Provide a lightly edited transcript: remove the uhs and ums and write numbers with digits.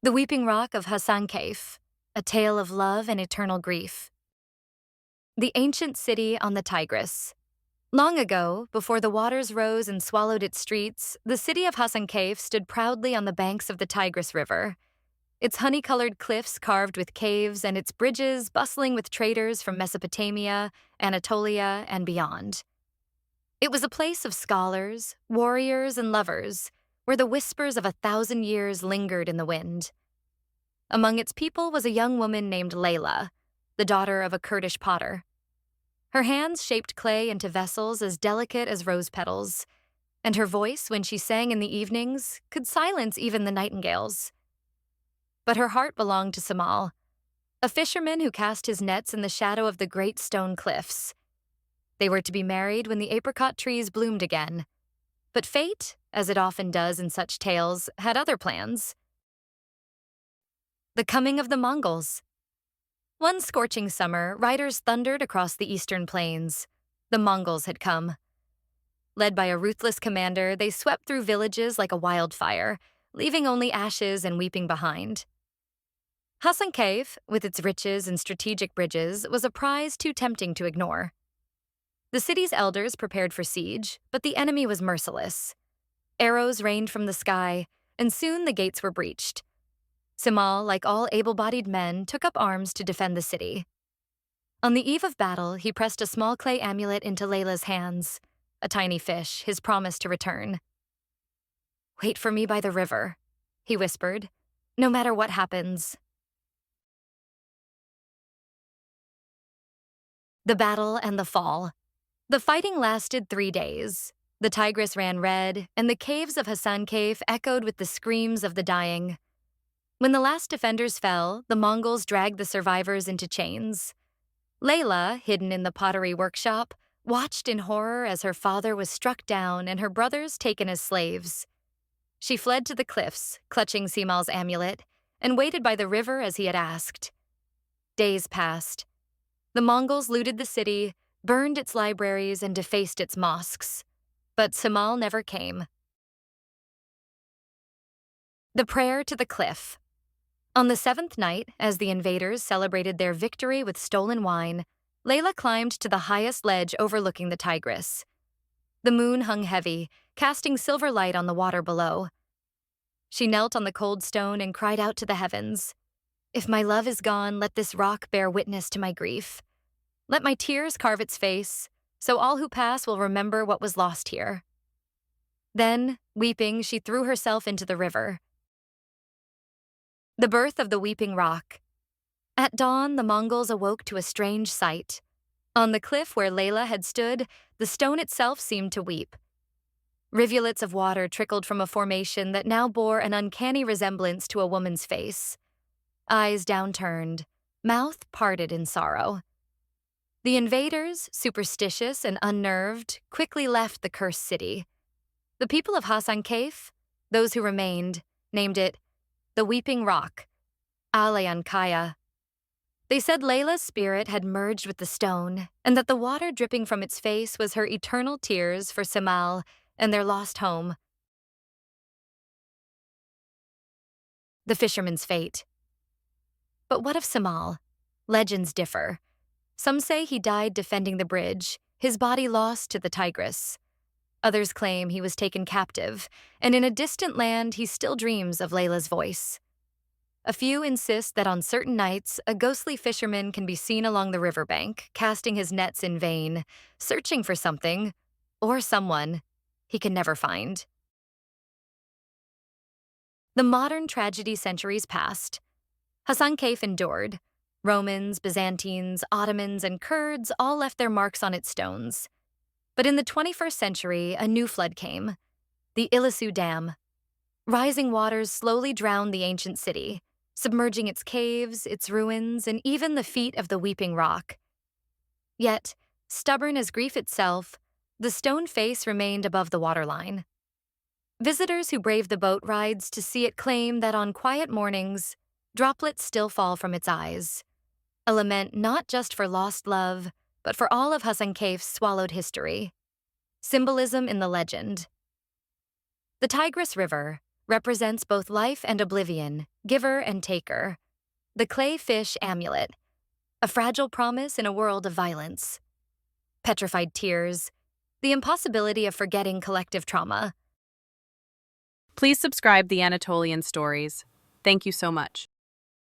The Weeping Rock of Hasankeyf, a tale of love and eternal grief. The ancient city on the Tigris. Long ago, before the waters rose and swallowed its streets, the city of Hasankeyf stood proudly on the banks of the Tigris River, its honey-colored cliffs carved with caves and its bridges bustling with traders from Mesopotamia, Anatolia, and beyond. It was a place of scholars, warriors, and lovers, where the whispers of 1,000 years lingered in the wind. Among its people was a young woman named Leyla, the daughter of a Kurdish potter. Her hands shaped clay into vessels as delicate as rose petals, and her voice, when she sang in the evenings, could silence even the nightingales. But her heart belonged to Samal, a fisherman who cast his nets in the shadow of the great stone cliffs. They were to be married when the apricot trees bloomed again. But fate, as it often does in such tales, had other plans. The coming of the Mongols. One scorching summer, riders thundered across the eastern plains. The Mongols had come. Led by a ruthless commander, they swept through villages like a wildfire, leaving only ashes and weeping behind. Hasankeyf, with its riches and strategic bridges, was a prize too tempting to ignore. The city's elders prepared for siege, but the enemy was merciless. Arrows rained from the sky, and soon the gates were breached. Samal, like all able-bodied men, took up arms to defend the city. On the eve of battle, he pressed a small clay amulet into Leyla's hands, a tiny fish, his promise to return. "Wait for me by the river," he whispered, "no matter what happens." The battle and the fall. The fighting lasted 3 days. The Tigris ran red, and the caves of Hasankeyf echoed with the screams of the dying. When the last defenders fell, the Mongols dragged the survivors into chains. Leyla, hidden in the pottery workshop, watched in horror as her father was struck down and her brothers taken as slaves. She fled to the cliffs, clutching Samal's amulet, and waited by the river as he had asked. Days passed. The Mongols looted the city, burned its libraries, and defaced its mosques. But Samal never came. The prayer to the cliff. On the 7th night, as the invaders celebrated their victory with stolen wine, Leyla climbed to the highest ledge overlooking the Tigris. The moon hung heavy, casting silver light on the water below. She knelt on the cold stone and cried out to the heavens, "If my love is gone, let this rock bear witness to my grief. Let my tears carve its face, so all who pass will remember what was lost here." Then, weeping, she threw herself into the river. The birth of the Weeping Rock. At dawn, the Mongols awoke to a strange sight. On the cliff where Leyla had stood, the stone itself seemed to weep. Rivulets of water trickled from a formation that now bore an uncanny resemblance to a woman's face. Eyes downturned, mouth parted in sorrow. The invaders, superstitious and unnerved, quickly left the cursed city. The people of Hasankeyf, those who remained, named it the Weeping Rock, Alayankaya. They said Leyla's spirit had merged with the stone, and that the water dripping from its face was her eternal tears for Samal and their lost home. The fisherman's fate. But what of Samal? Legends differ. Some say he died defending the bridge, his body lost to the Tigris. Others claim he was taken captive, and in a distant land he still dreams of Leyla's voice. A few insist that on certain nights, a ghostly fisherman can be seen along the riverbank, casting his nets in vain, searching for something, or someone, he can never find. The modern tragedy centuries passed. Hasankeyf endured. Romans, Byzantines, Ottomans, and Kurds all left their marks on its stones. But in the 21st century, a new flood came, the Ilisu Dam. Rising waters slowly drowned the ancient city, submerging its caves, its ruins, and even the feet of the Weeping Rock. Yet, stubborn as grief itself, the stone face remained above the waterline. Visitors who brave the boat rides to see it claim that on quiet mornings, droplets still fall from its eyes, a lament not just for lost love, but for all of Hasankeyf's swallowed history. Symbolism in the legend. The Tigris River, represents both life and oblivion, giver and taker. The clay fish amulet, a fragile promise in a world of violence. Petrified tears, the impossibility of forgetting collective trauma. Please subscribe the Anatolian Stories. Thank you so much.